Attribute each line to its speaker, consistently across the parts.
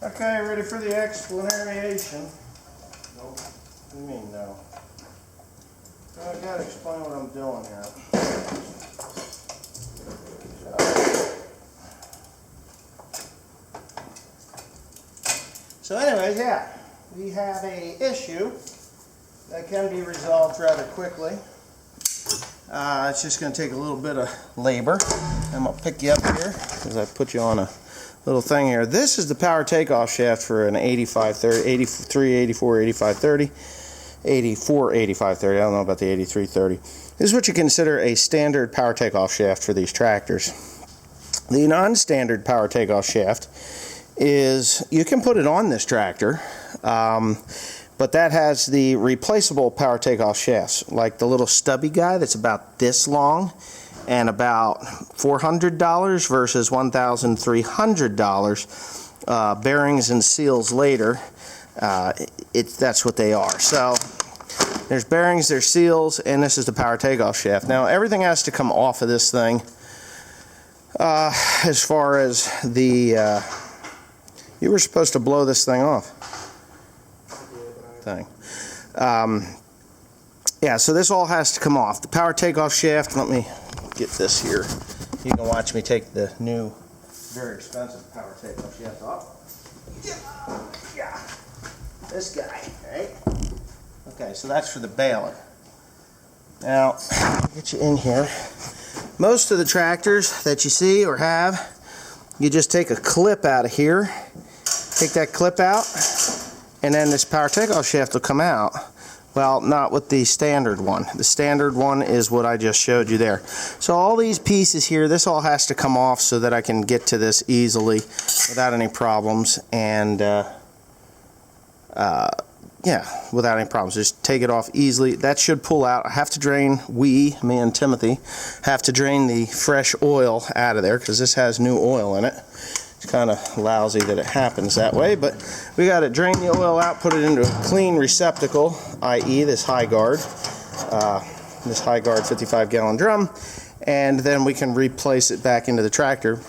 Speaker 1: Okay, ready for the explanation? Nope. What do you mean no? I gotta explain what I'm doing here. So anyways, yeah, we have a issue that can be resolved rather quickly. It's just going to take a little bit of labor. I'm going to pick you up here because I put you on a little thing here. This is the power takeoff shaft for an 8530, 83, 84, 8530, 84, 8530. I don't know about the 8330. This is what you consider a standard power takeoff shaft for these tractors. The non-standard power takeoff shaft is, you can put it on this tractor, but that has the replaceable power takeoff shafts, like the little stubby guy that's about this long and about $400 versus $1,300. Bearings and seals later, that's what they are. So there's bearings, there's seals, and this is the power takeoff shaft. Now everything has to come off of this thing. As far as the, you were supposed to blow this thing off. Yeah, so this all has to come off. The power takeoff shaft, let me get this here. You can watch me take the new, very expensive power takeoff shaft off. Yeah. This guy, right? Okay, so that's for the baler. Now, I'll get you in here. Most of the tractors that you see or have, you just take a clip out of here, take that clip out, and then this power takeoff shaft will come out. Well, not with the standard one. The standard one is what I just showed you there. So all these pieces here, this all has to come off so that I can get to this easily without any problems. And yeah, without any problems. Just take it off easily. That should pull out. I have to drain, me and Timothy, have to drain the fresh oil out of there because this has new oil in it. It's kind of lousy that it happens that way, but we got to drain the oil out, put it into a clean receptacle, i.e. this high guard 55-gallon drum, and then we can replace it back into the tractor.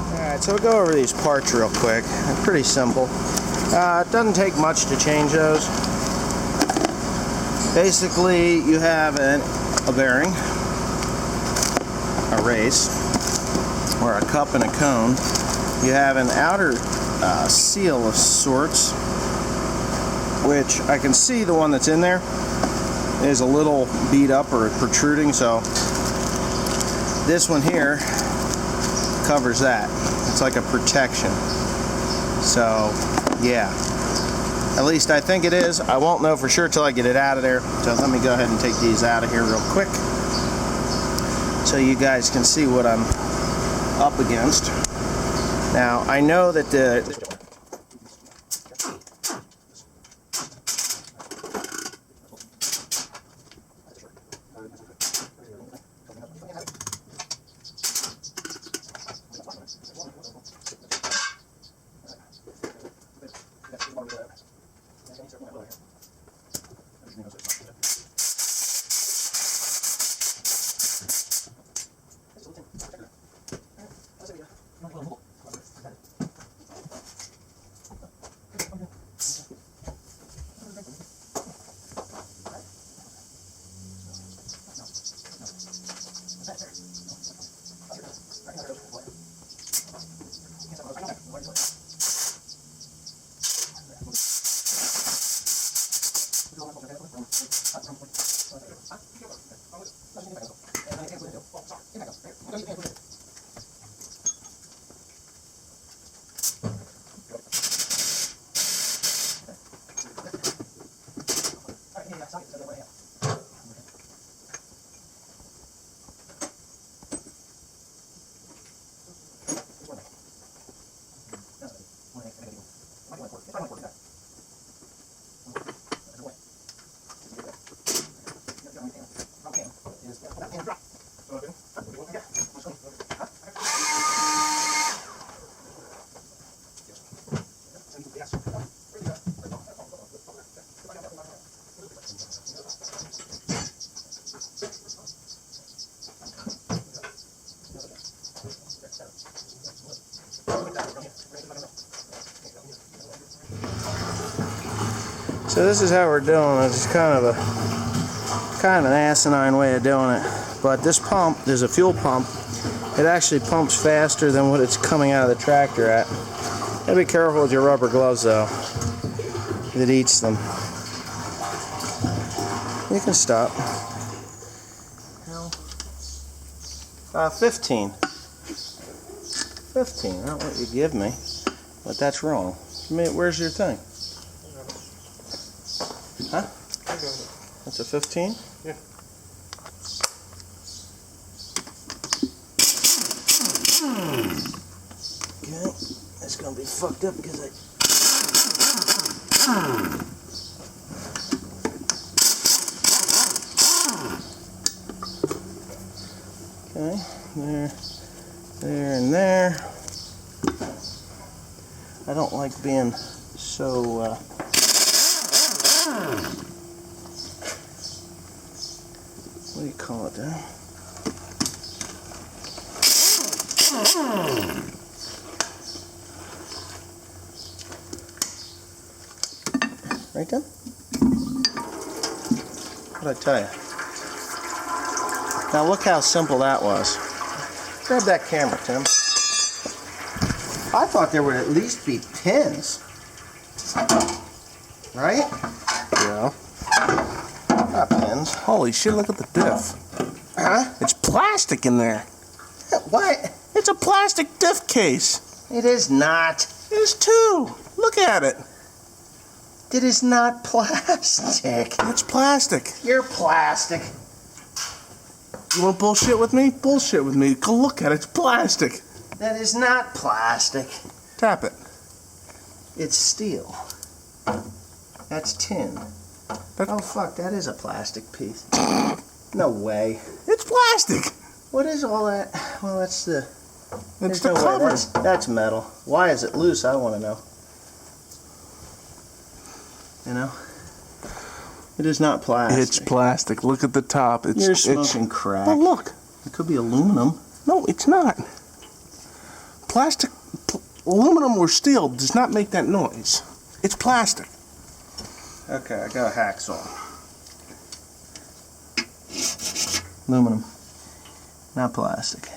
Speaker 1: Alright, so we'll go over these parts real quick. They're pretty simple. It doesn't take much to change those. Basically, you have a bearing, a race, or a cup and a cone. You have an outer seal of sorts, which I can see the one that's in there is a little beat up or protruding, so this one here covers that. It's like a protection. So yeah, at least I think it is. I won't know for sure till I get it out of there. So let me go ahead and take these out of here real quick so you guys can see what I'm up against. Now I know that the So this is how we're doing it. It's kind of an asinine way of doing it. But this pump, there's a fuel pump. It actually pumps faster than what it's coming out of the tractor at. Gotta be careful with your rubber gloves though. It eats them. You can stop. 15. 15, not what you give me. But that's wrong. Where's your thing? Huh? That's a 15?
Speaker 2: Yeah.
Speaker 1: Okay, it's gonna be fucked up because okay, there, and there. I don't like being so, what do you call it there? Right then? What'd I tell you? Now look how simple that was. Grab that camera, Tim. I thought there would at least be pins. Right?
Speaker 2: Yeah.
Speaker 1: Not pins.
Speaker 2: Holy shit, look at the diff.
Speaker 1: Huh?
Speaker 2: It's plastic in there.
Speaker 1: What?
Speaker 2: It's a plastic diff case.
Speaker 1: It is not.
Speaker 2: It is too. Look at it.
Speaker 1: It is not plastic.
Speaker 2: It's plastic.
Speaker 1: You're plastic.
Speaker 2: You want bullshit with me? Bullshit with me. Go look at it. It's plastic.
Speaker 1: That is not plastic.
Speaker 2: Tap it.
Speaker 1: It's steel. That's tin. Oh fuck, that is a plastic piece. No way.
Speaker 2: It's plastic.
Speaker 1: What is all that? Well, that's the...
Speaker 2: It's the cover.
Speaker 1: That's metal. Why is it loose? I want to know. You know? It is not plastic.
Speaker 2: It's plastic. Look at the top.
Speaker 1: You're smoking crack.
Speaker 2: Oh, look.
Speaker 1: It could be aluminum.
Speaker 2: No, it's not. Plastic, aluminum or steel does not make that noise. It's plastic.
Speaker 1: Okay, I got a hacksaw. Aluminum. Not plastic.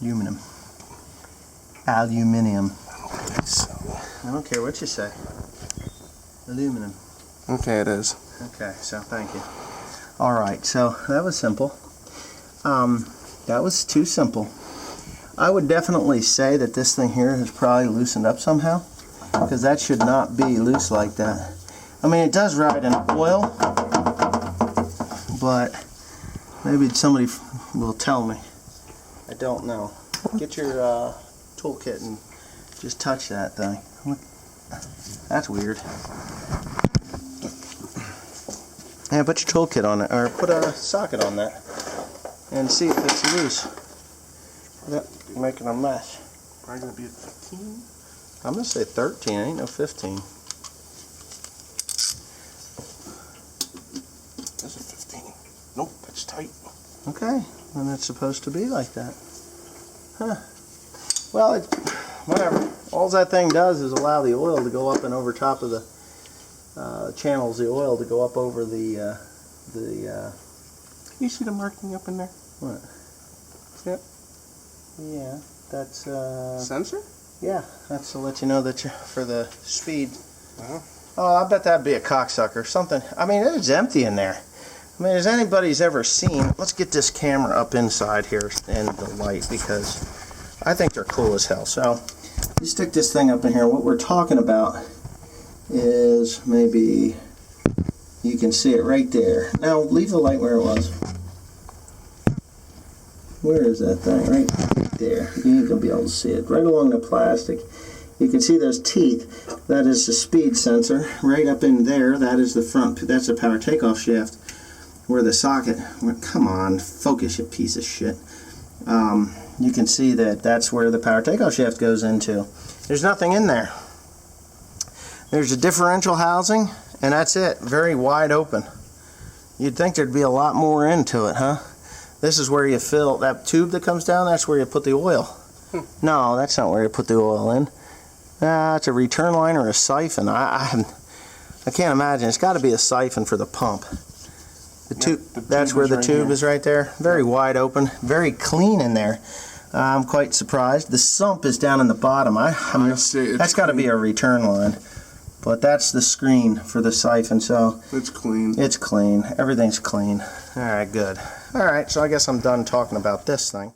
Speaker 1: Aluminum. Aluminium. I don't care what you say. Aluminum.
Speaker 2: Okay, it is.
Speaker 1: Okay, so thank you. Alright, so that was simple. That was too simple. I would definitely say that this thing here has probably loosened up somehow, because that should not be loose like that. I mean, it does ride in oil, but maybe somebody will tell me. I don't know. Get your toolkit and just touch that thing. That's weird. Yeah, put your toolkit on it, or put a socket on that, and see if it's loose. Without making a mess.
Speaker 2: Probably gonna be a 15.
Speaker 1: I'm gonna say 13. Ain't no 15.
Speaker 2: That's a 15. Nope, that's tight.
Speaker 1: Okay, then it's supposed to be like that. Huh. Well, whatever. All that thing does is allow the oil to go up and over top of the channels the oil to go up over the
Speaker 2: You see the marking up in there?
Speaker 1: what?
Speaker 2: See it?
Speaker 1: Yeah, that's
Speaker 2: Sensor?
Speaker 1: yeah, that's to let you know that you're for the speed.
Speaker 2: Wow.
Speaker 1: Oh, I bet that'd be a cocksucker. Something. I mean, it's empty in there. I mean, as anybody's ever seen, let's get this camera up inside here and the light, because I think they're cool as hell. So, you stick this thing up in here. What we're talking about is maybe you can see it right there. Now, leave the light where it was. Where is that thing? Right there. You ain't gonna be able to see it. Right along the plastic. You can see those teeth. That is the speed sensor. Right up in there, that is the front. That's the power takeoff shaft. Where the socket. Come on, focus, you piece of shit. You can see that that's where the power takeoff shaft goes into. There's nothing in there. There's a differential housing, and that's it. Very wide open. You'd think there'd be a lot more into it, huh? This is where you fill that tube that comes down. That's where you put the oil. No, that's not where you put the oil in. It's a return line or a siphon. I can't imagine. It's got to be a siphon for the pump. The tube. That's where the tube is right there. Very wide open. Very clean in there. I'm quite surprised. The sump is down in the bottom. That's got to be a return line. But that's the screen for the siphon, so
Speaker 2: it's clean.
Speaker 1: It's clean. Everything's clean. All right, good. All right, so I guess I'm done talking about this thing.